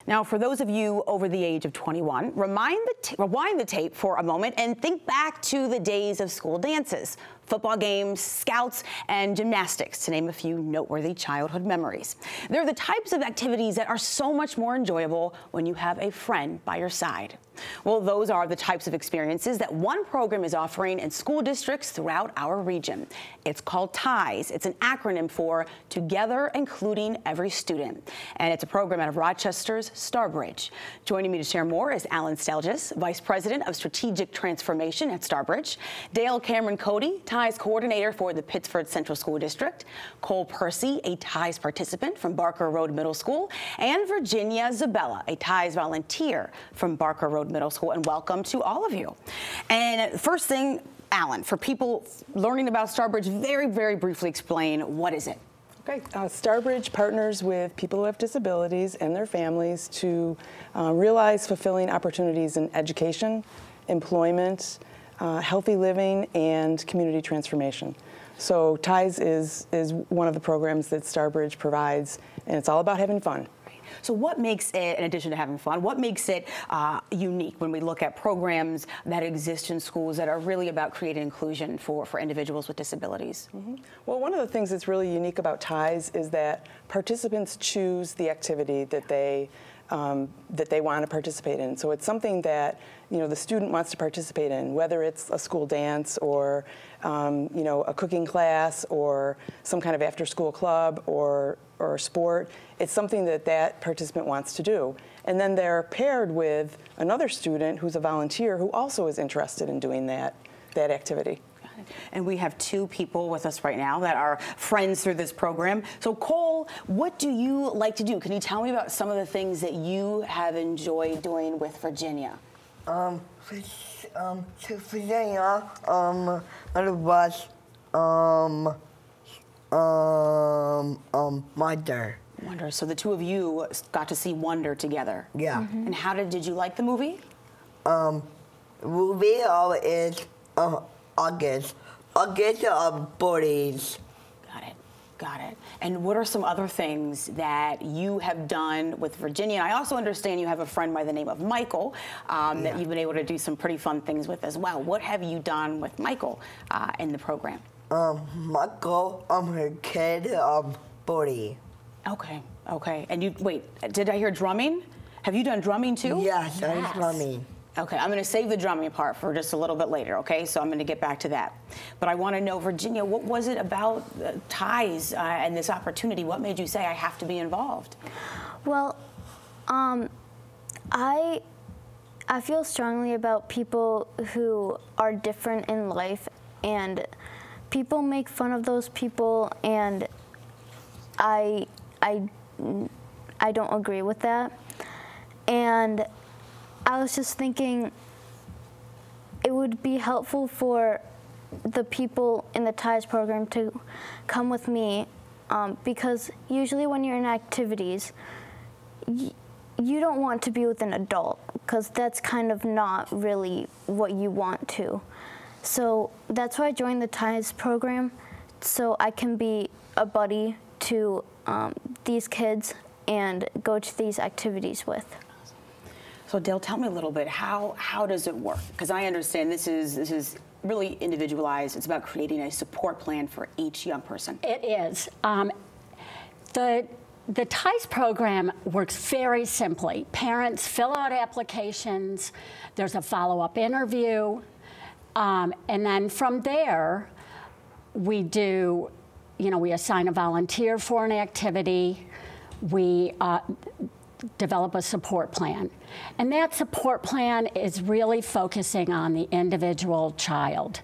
Now, for those of you over the age of 21, rewind the tape for a moment and think back to the days of school dances, football games, scouts, and gymnastics, to name a few noteworthy childhood memories. They're the types of activities that are so much more enjoyable when you have a friend by your side. Well, those are the types of experiences that one program is offering in school districts throughout our region. It's called TIES. It's an acronym for Together Including Every Student, and it's a program out of Rochester's Starbridge. Joining me to share more is Alan Stelgis, Vice President of Strategic Transformation at Starbridge, Dale Cameron Cody, TIES Coordinator for the Pittsford Central School District, Cole Percy, a TIES participant from Barker Road Middle School, and Virginia Zabella, a TIES volunteer from Barker Road Middle School. And welcome to all of you. And first thing, Alan, for people learning about Starbridge, very, very briefly explain, what is it? Okay, Starbridge partners with people who have disabilities and their families to realize fulfilling opportunities in education, employment, healthy living, and community transformation. So TIES is one of the programs that Starbridge provides, and it's all about having fun. So what makes it, in addition to having fun, what makes it unique when we look at programs that exist in schools that are really about creating inclusion for individuals with disabilities? Mm-hmm. Well, one of the things that's really unique about TIES is that participants choose the activity that they want to participate in. So it's something that, you know, the student wants to participate in, whether it's a school dance or, you know, a cooking class or some kind of after-school club or sport. It's something that that participant wants to do. And then they're paired with another student who's a volunteer who also is interested in doing that activity. And we have two people with us right now that are friends through this program. So Cole, what do you like to do? Can you tell me about some of the things that you have enjoyed doing with Virginia? To Virginia, on the bus, Wonder. Wonder. So the two of you got to see Wonder together. Yeah. Mm-hmm. And how did you like the movie? Movie is August Bodies. Got it. And what are some other things that you have done with Virginia? And I also understand you have a friend by the name of Michael that you've been able to do some pretty fun things with as well. What have you done with Michael in the program? Michael, her kid, Body. Okay. And you, wait, did I hear drumming? Have you done drumming too? Yes, I was drumming. Okay, I'm going to save the drumming part for just a little bit later, okay? So I'm going to get back to that. But I want to know, Virginia, what was it about TIES and this opportunity? What made you say, I have to be involved? Well, I feel strongly about people who are different in life, and people make fun of those people, and I don't agree with that. And I was just thinking it would be helpful for the people in the TIES program to come with me because usually when you're in activities, you don't want to be with an adult because that's kind of not really what you want to. So that's why I joined the TIES program, so I can be a buddy to these kids and go to these activities with. So Dale, tell me a little bit, how does it work? Because I understand this is really individualized. It's about creating a support plan for each young person. It is. The TIES program works very simply. Parents fill out applications, there's a follow-up interview, and then from there, we do, we assign a volunteer for an activity, we develop a support plan. And that support plan is really focusing on the individual child,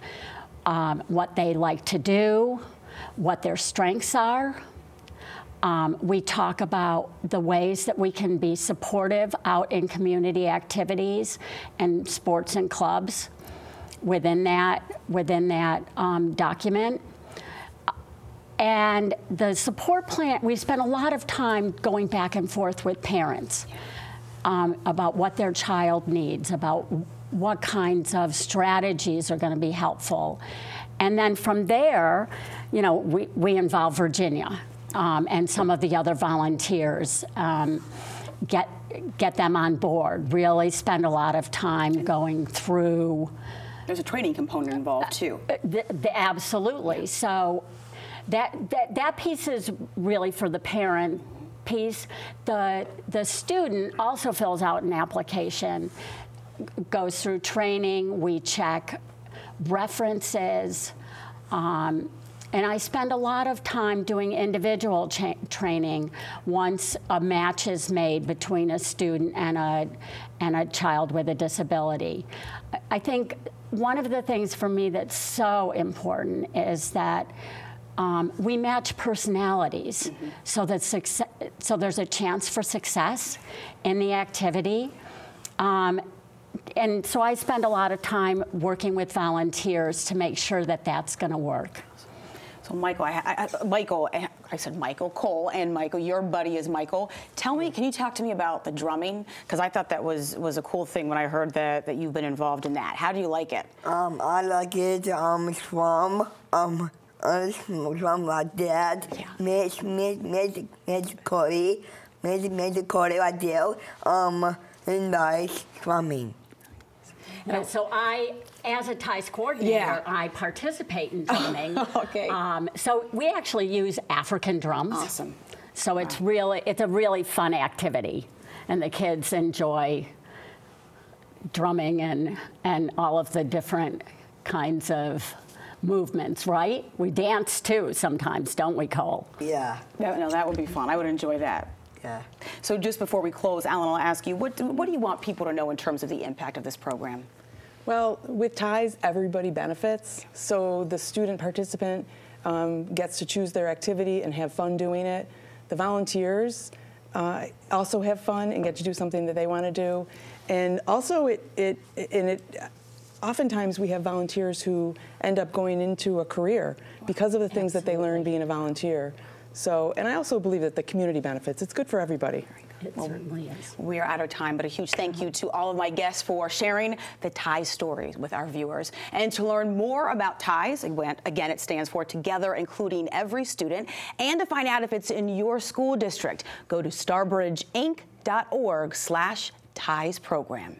what they like to do, what their strengths are. We talk about the ways that we can be supportive out in community activities and sports and clubs within that document. And the support plan, we spent a lot of time going back and forth with parents about what their child needs, about what kinds of strategies are going to be helpful. And then from there, we involve Virginia and some of the other volunteers, get get them on board, really spend a lot of time going through. There's a training component involved too. Absolutely. So that piece is really for the parent piece. The student also fills out an application, goes through training, we check references, and I spend a lot of time doing individual training once a match is made between a student and a child with a disability. I think one of the things for me that's so important is that we match personalities, so that so there's a chance for success in the activity. And so I spend a lot of time working with volunteers to make sure that that's going to work. So Michael, I said Michael Cole, and Michael, your buddy is Michael. Tell me, can you talk to me about the drumming? Because I thought that was a cool thing when I heard that you've been involved in that. How do you like it? I like it from my dad, Mr. Cody I do, and nice drumming. So I, as a TIES coordinator, I participate in drumming. Okay. So we actually use African drums. Awesome. So it's a really fun activity, and the kids enjoy drumming and all of the different kinds of movements, right? We dance too sometimes, don't we, Cole? Yeah. No, that would be fun. I would enjoy that. Yeah. So just before we close, Alan, I'll ask you, what do you want people to know in terms of the impact of this program? Well, with TIES, everybody benefits. So the student participant gets to choose their activity and have fun doing it. The volunteers also have fun and get to do something that they want to do. And also, oftentimes we have volunteers who end up going into a career because of the things that they learn being a volunteer. So, and I also believe that the community benefits. It's good for everybody. It certainly is. We are out of time, but a huge thank you to all of my guests for sharing the TIES stories with our viewers. And to learn more about TIES, again, it stands for Together Including Every Student, and to find out if it's in your school district, go to starbridgeinc.org/TIES program.